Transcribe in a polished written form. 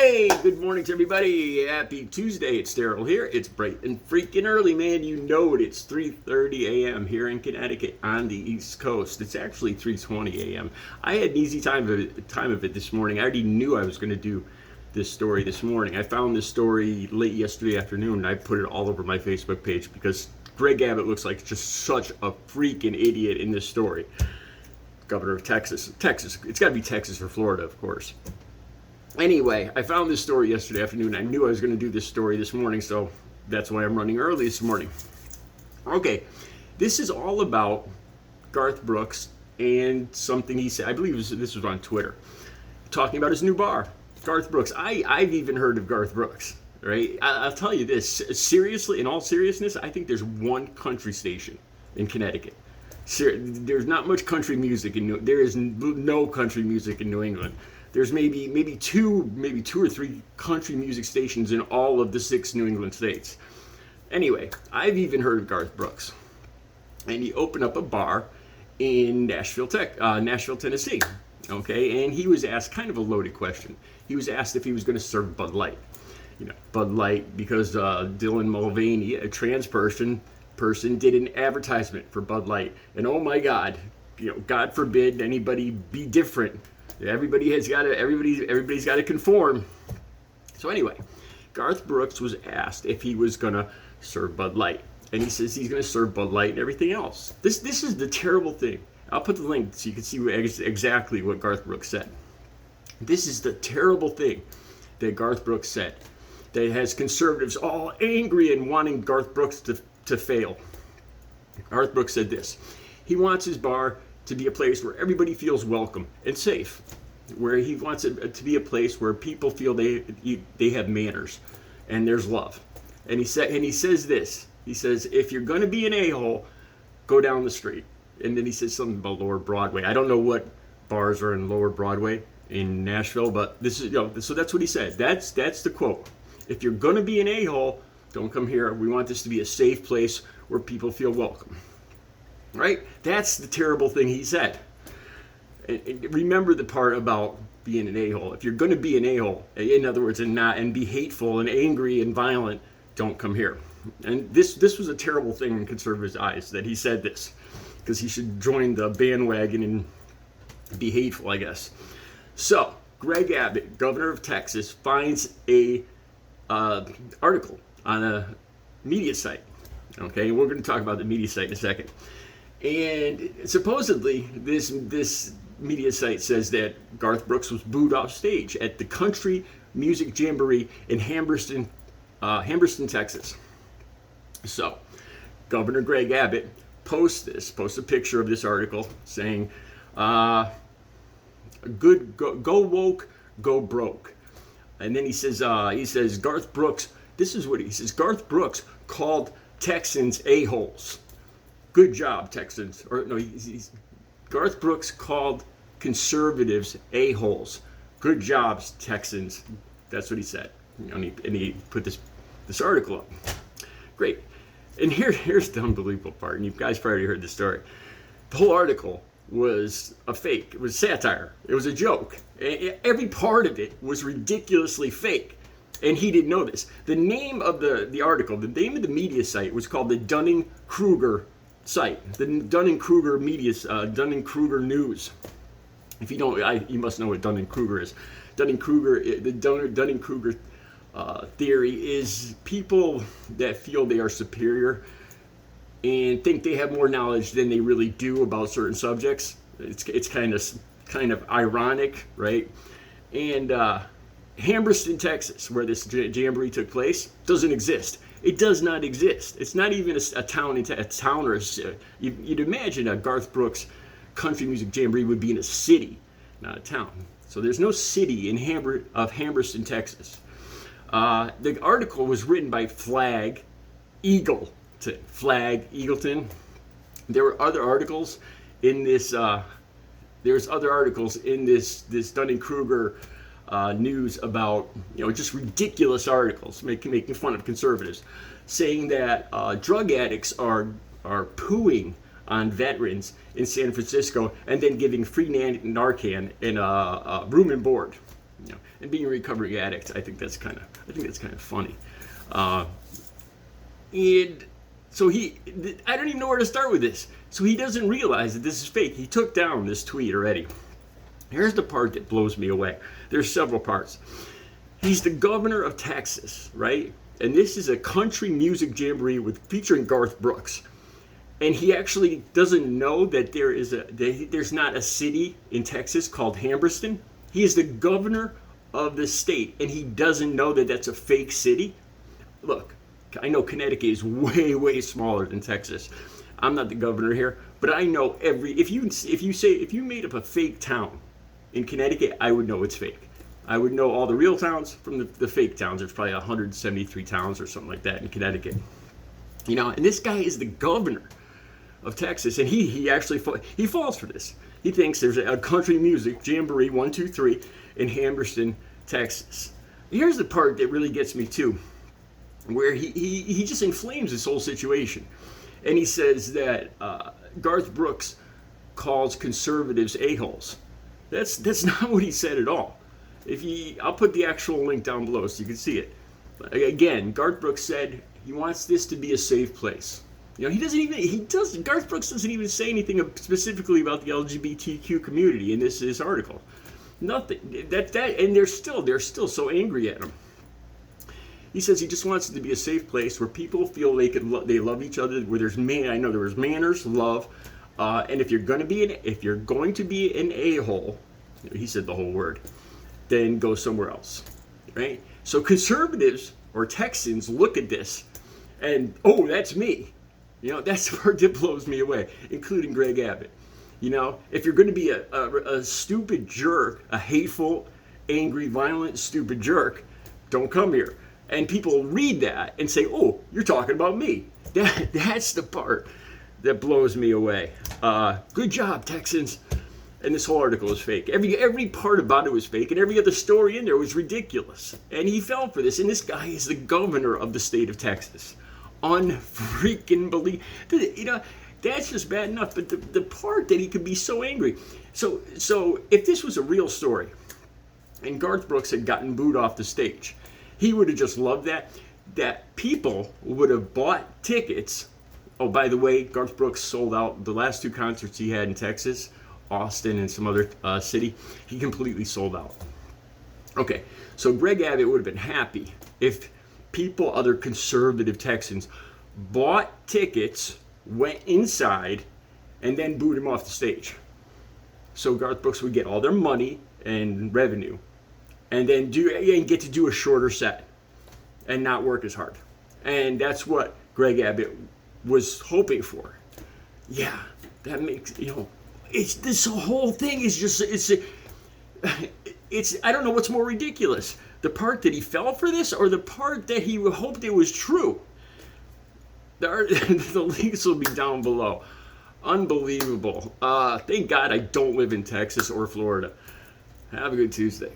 Hey, good morning to everybody. Happy Tuesday. It's Daryl here. It's bright and freaking early, man. You know it. It's 3:30 a.m. here in Connecticut on the East Coast. It's actually 3:20 a.m. I had an easy time of it this morning. I already knew I was going to do this story this morning. I found this story late yesterday afternoon, and I put it all over my Facebook page because Greg Abbott looks like just such a freaking idiot in this story. Governor of Texas. It's got to be Texas or Florida, of course. Anyway, I found this story yesterday afternoon. I knew I was going to do this story this morning, so that's why I'm running early this morning. Okay, this is all about Garth Brooks and something he said. I believe this was on Twitter, talking about his new bar, Garth Brooks. I've even heard of Garth Brooks, right? I'll tell you this, seriously, in all seriousness, I think there's one country station in Connecticut. There's not much country music there is no country music in New England. There's maybe two or three country music stations in all of the 6 New England states. Anyway, I've even heard of Garth Brooks, and he opened up a bar in Nashville, Tennessee. Okay, and he was asked kind of a loaded question. He was asked if he was going to serve Bud Light. Bud Light, because Dylan Mulvaney, a trans person did an advertisement for Bud Light, and oh my God, God forbid anybody be different. Everybody's got to conform. So anyway, Garth Brooks was asked if he was gonna serve Bud Light, and he says he's gonna serve Bud Light and everything else. This is the terrible thing. I'll put the link so you can see exactly what Garth Brooks said. This is the terrible thing that Garth Brooks said that has conservatives all angry and wanting Garth Brooks to fail. Garth Brooks said this: he wants his bar to be a place where everybody feels welcome and safe, where he wants it to be a place where people feel they have manners and there's love. And he says this. He says, if you're going to be an a-hole, go down the street. And then he says something about Lower Broadway. I don't know what bars are in Lower Broadway in Nashville, but this is so that's what he said. That's the quote. If you're going to be an a-hole, don't come here. We want this to be a safe place where people feel welcome. Right? That's the terrible thing he said. And remember the part about being an a-hole. If you're going to be an a-hole, in other words, and be hateful and angry and violent, don't come here. And this was a terrible thing in conservatives' eyes that he said this, because he should join the bandwagon and be hateful, I guess. So Greg Abbott, governor of Texas, finds a article on a media site. Okay, we're going to talk about the media site in a second. And supposedly, this media site says that Garth Brooks was booed off stage at the Country Music Jamboree in Hamberston, Texas. So, Governor Greg Abbott posts a picture of this article saying, go woke, go broke. And then he says Garth Brooks, this is what he says, Garth Brooks called Texans a-holes. Good job, Texans. Or no, Garth Brooks called conservatives a-holes. Good jobs, Texans. That's what he said. And he put this article up. Great. And here's the unbelievable part. And you guys probably already heard the story. The whole article was a fake. It was satire. It was a joke. Every part of it was ridiculously fake. And he didn't know this. The name of the article, the name of the media site was called the Dunning-Kruger site, the Dunning-Kruger Dunning-Kruger News. If you don't, you must know what Dunning-Kruger is. Dunning-Kruger theory is people that feel they are superior and think they have more knowledge than they really do about certain subjects. It's kind of ironic, right? And Hamberston, Texas, where this jamboree took place, doesn't exist. It does not exist. It's not even a town. Or you'd imagine a Garth Brooks country music jamboree would be in a city, not a town. So there's no city in Hamberston, Texas. The article was written by Flag Eagleton. There were other articles in this. There's other articles in this Dunning-Kruger news about, just ridiculous articles making fun of conservatives, saying that drug addicts are pooing on veterans in San Francisco and then giving free Narcan in room and board. And being a recovering addict, I think that's kind of funny. And so I don't even know where to start with this. So he doesn't realize that this is fake. He took down this tweet already. Here's the part that blows me away. There's several parts. He's the governor of Texas, right? And this is a country music jamboree featuring Garth Brooks. And he actually doesn't know that there's not a city in Texas called Hambreston. He is the governor of the state, and he doesn't know that that's a fake city. Look, I know Connecticut is way, way smaller than Texas. I'm not the governor here, but I know if you made up a fake town in Connecticut, I would know it's fake. I would know all the real towns from the fake towns. There's probably 173 towns or something like that in Connecticut. And this guy is the governor of Texas, and he actually falls for this. He thinks there's a country music jamboree 1, 2, 3 in Hambreston, Texas. Here's the part that really gets me too, where he just inflames this whole situation, and he says that Garth Brooks calls conservatives a-holes. That's not what he said at all. I'll put the actual link down below so you can see it. Again, Garth Brooks said he wants this to be a safe place. Garth Brooks doesn't even say anything specifically about the LGBTQ community in this article. Nothing. And they're still so angry at him. He says he just wants it to be a safe place where people feel they love each other, where there's manners, love, and if you're going to be an a-hole, he said the whole word, then go somewhere else, right? So conservatives or Texans look at this and, oh, that's me. That's the part that blows me away, including Greg Abbott. If you're going to be a stupid jerk, a hateful, angry, violent, stupid jerk, don't come here. And people read that and say, oh, you're talking about me. That's the part that blows me away. Good job, Texans. And this whole article is fake. Every part about it was fake, and every other story in there was ridiculous. And he fell for this. And this guy is the governor of the state of Texas. Unfreaking believe. That's just bad enough. But the part that he could be so angry. So if this was a real story, and Garth Brooks had gotten booed off the stage, he would have just loved that people would have bought tickets. Oh, by the way, Garth Brooks sold out the last 2 concerts he had in Texas, Austin and some other city. He completely sold out. Okay, so Greg Abbott would have been happy if other conservative Texans bought tickets, went inside, and then booed him off the stage. So Garth Brooks would get all their money and revenue, and then get to do a shorter set and not work as hard. And that's what Greg Abbott was hoping for. Yeah, that makes, it's this whole thing is just, it's I don't know what's more ridiculous. The part that he fell for this, or the part that he hoped it was true. The links will be down below. Unbelievable. Thank God I don't live in Texas or Florida. Have a good Tuesday.